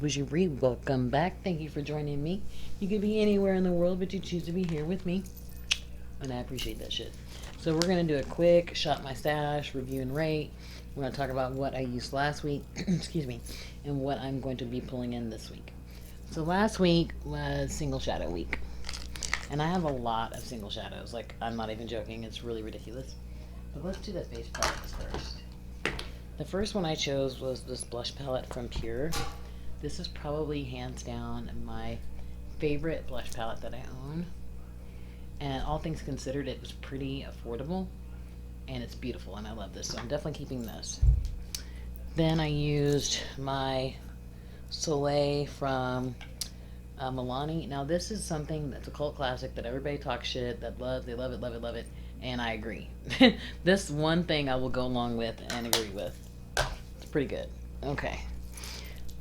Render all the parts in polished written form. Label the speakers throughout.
Speaker 1: Bougie Brie. Welcome back. Thank you for joining me. You could be anywhere in the world, but you choose to be here with me, and I appreciate that shit. So we're going to do a quick shop my stash, review and rate. We're going to talk about what I used last week, excuse me, and what I'm going to be pulling in this week. So last week was single shadow week, and I have a lot of single shadows. Like, I'm not even joking. It's really ridiculous. But let's do the face palettes first. The first one I chose was this blush palette from Pure. This is probably hands down my favorite blush palette that I own. And all things considered, it was pretty affordable. And it's beautiful, and I love this. So I'm definitely keeping this. Then I used my Soleil from Milani. Now this is something that's a cult classic that everybody talks shit, that love, they love it, love it, love it. And I agree. This one thing I will go along with and agree with. It's pretty good. Okay.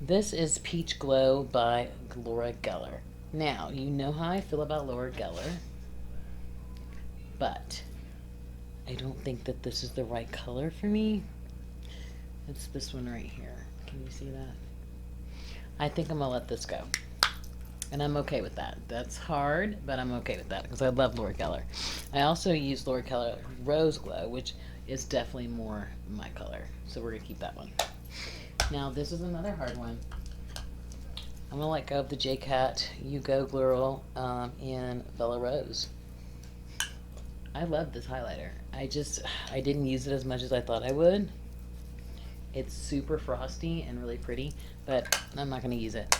Speaker 1: This is Peach Glow by Laura Geller. Now, you know how I feel about Laura Geller, but I don't think that this is the right color for me. It's this one right here. Can you see that? I think I'm gonna let this go. And I'm okay with that. That's hard, but I'm okay with that because I love Laura Geller. I also use Laura Geller Rose Glow, which is definitely more my color. So we're gonna keep that one. Now this is another hard one. I'm gonna let go of the J-Cat You Go Girl in Bella Rose. I love this highlighter. I didn't use it as much as I thought I would. It's super frosty and really pretty, but I'm not gonna use it.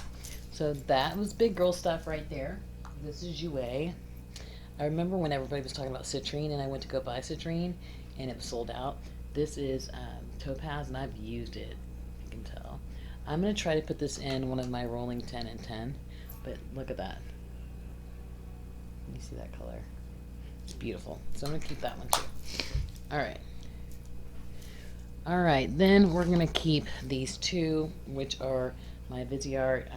Speaker 1: So that was big girl stuff right there. This is Jouer. I remember when everybody was talking about citrine and I went to go buy citrine and it was sold out. This is Topaz and I've used it, you can tell. I'm going to try to put this in one of my rolling 10 and 10, but look at that. You see that color? It's beautiful. So I'm going to keep that one too. Alright. Alright, then we're going to keep these two, which are my Viseart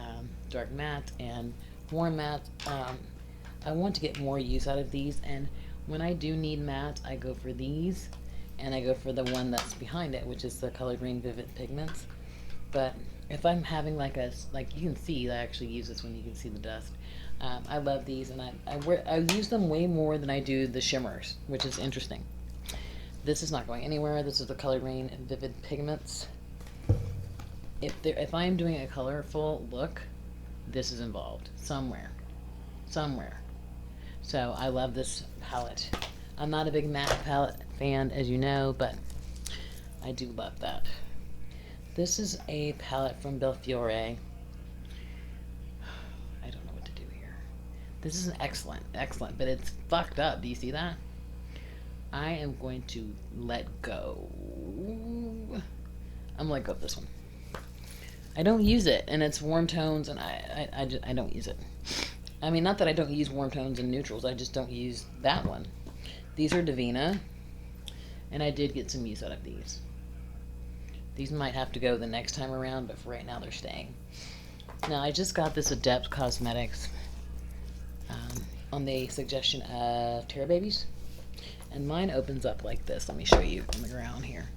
Speaker 1: Dark Matte and Warm Matte. I want to get more use out of these, and when I do need matte, I go for these, and I go for the one that's behind it, which is the Color Green Vivid Pigments. But if I'm having like you can see, I actually use this when you can see the dust. I love these, and I use them way more than I do the shimmers, which is interesting. This is not going anywhere. This is the Color Green Vivid Pigments. If I'm doing a colorful look, this is involved somewhere. So I love this palette. I'm not a big matte palette fan, as you know, but I do love that. This is a palette from Belfiore. I don't know what to do here. This is an excellent, but it's fucked up. Do you see that? I am going to let go. I'm gonna let go of this one. I don't use it, and it's warm tones, and I don't use it. I mean, not that I don't use warm tones and neutrals, I just don't use that one. These are Divina, and I did get some use out of these. These might have to go the next time around, but for right now they're staying. Now, I just got this Adept Cosmetics on the suggestion of Terra Babies, and mine opens up like this. Let me show you on the ground here.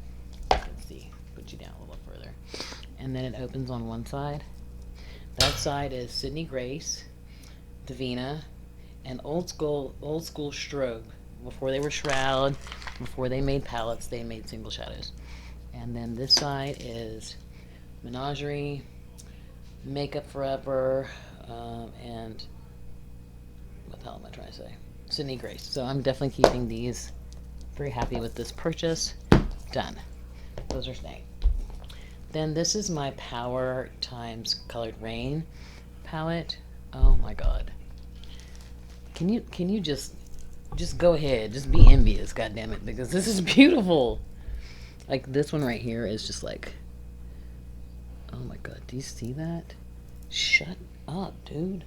Speaker 1: You can see, put you down a little further. And then it opens on one side. That side is Sydney Grace, Divina, and old school Strobe. Before they were Shroud, before they made palettes, they made single shadows. And then this side is Menagerie, Makeup Forever, and what the hell am I trying to say? Sydney Grace. So I'm definitely keeping these. Very happy with this purchase. Done. Those are staying. Then this is my Power times Colored Rain palette. Oh my god. Can you just go ahead, just be envious, goddammit, because this is beautiful. Like this one right here is just like, oh my god, do you see that? Shut up, dude.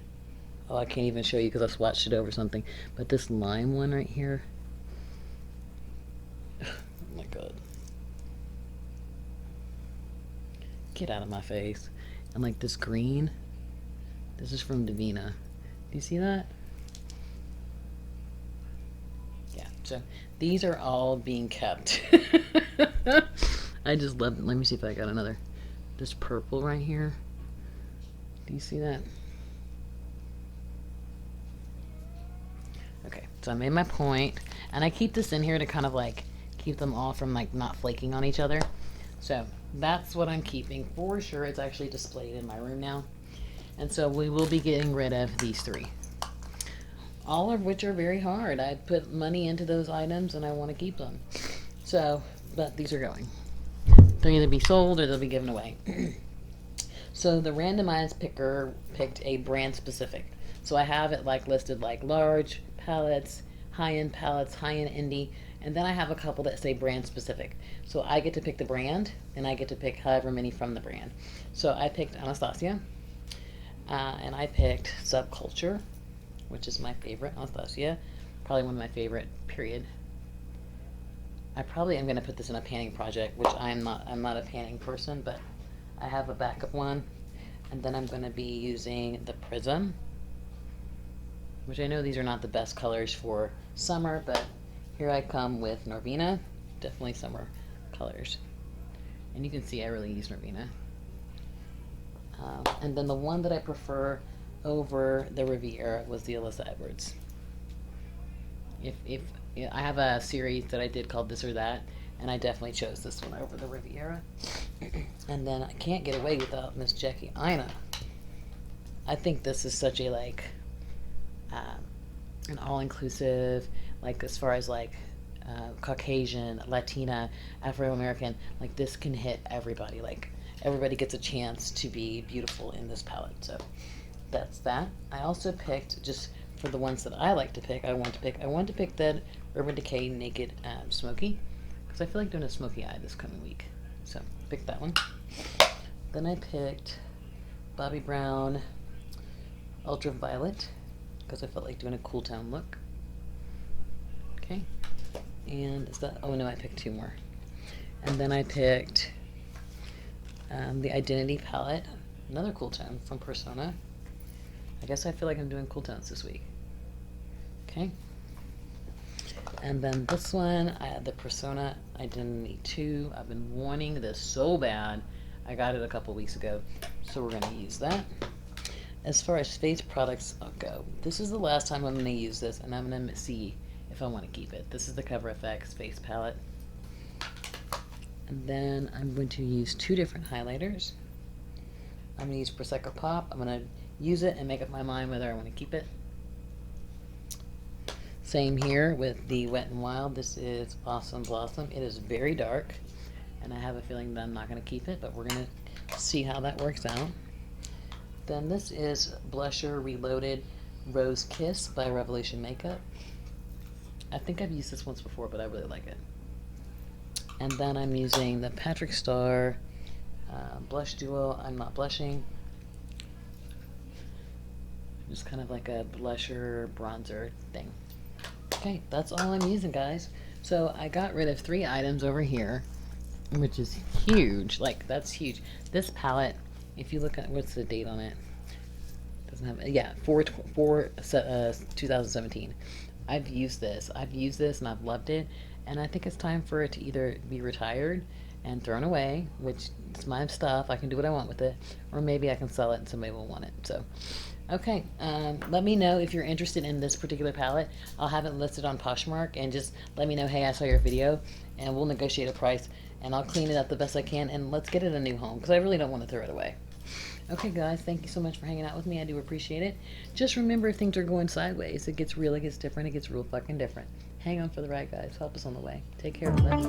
Speaker 1: Oh, I can't even show you because I swatched it over something. But this lime one right here. Oh my god. Get out of my face. And like this green, this is from Divina. Do you see that? Yeah, so these are all being kept. I just love it. Let me see if I got another. This purple right here. Do you see that? Okay, so I made my point, and I keep this in here to kind of like keep them all from like not flaking on each other. So that's what I'm keeping for sure. It's actually displayed in my room now. And so we will be getting rid of these 3. All of which are very hard. I put money into those items and I want to keep them. So, but these are going. They'll either be sold or they'll be given away. So the randomized picker picked a brand specific. So I have it like listed like large palettes, high-end indie, and then I have a couple that say brand specific. So I get to pick the brand, and I get to pick however many from the brand. So I picked Anastasia, and I picked Subculture, which is my favorite Anastasia, probably one of my favorite, period. I probably am going to put this in a panning project, which I'm not a panning person, but I have a backup one. And then I'm going to be using the Prism, which I know these are not the best colors for summer, but here I come with Norvina, definitely summer colors. And you can see I really use Norvina. And then the one that I prefer over the Riviera was the Alyssa Edwards. If I have a series that I did called This or That, and I definitely chose this one over the Riviera. And then I can't get away without Miss Jackie Aina. I think this is such a like an all-inclusive, like as far as like Caucasian, Latina, Afro-American, like this can hit everybody. Like everybody gets a chance to be beautiful in this palette. So that's that. I also picked, just for the ones that I like to pick, I want to pick that Urban Decay Naked Smoky, because I feel like doing a smoky eye this coming week. So pick that one. Then I picked Bobbi Brown Ultraviolet, because I felt like doing a cool tone look. Okay. And is that, oh no, I picked 2 more. And then I picked the Identity palette, another cool tone from Persona. I guess I feel like I'm doing cool tones this week. Okay. And then this one, I had the Persona Identity 2. I've been wanting this so bad. I got it a couple weeks ago, so we're gonna use that. As far as face products go, this is the last time I'm gonna use this, and I'm gonna see if I want to keep it. This is the Cover FX face palette. And then I'm going to use 2 different highlighters. I'm gonna use Prosecco Pop. I'm gonna use it and make up my mind whether I want to keep it. Same here with the Wet n Wild. This is Awesome Blossom. It is very dark, and I have a feeling that I'm not going to keep it, but we're going to see how that works out. Then this is Blusher Reloaded Rose Kiss by Revolution Makeup. I think I've used this once before, but I really like it. And then I'm using the Patrick Star Blush Duo. I'm not blushing. Just kind of like a blusher bronzer thing. Okay, that's all I'm using, guys. So I got rid of 3 items over here, which is huge. Like, that's huge. This palette, if you look at, what's the date on it? Doesn't have, yeah, 2017. I've used this and I've loved it, and I think it's time for it to either be retired and thrown away, which is my stuff, I can do what I want with it, or maybe I can sell it and somebody will want it. So okay, let me know if you're interested in this particular palette. I'll have it listed on Poshmark, and just let me know, hey, I saw your video, and we'll negotiate a price, and I'll clean it up the best I can, and let's get it a new home, because I really don't want to throw it away. Okay, guys, thank you so much for hanging out with me. I do appreciate it. Just remember, if things are going sideways, it gets real, it gets different, it gets real fucking different. Hang on for the ride, guys. Help us on the way. Take care, everybody.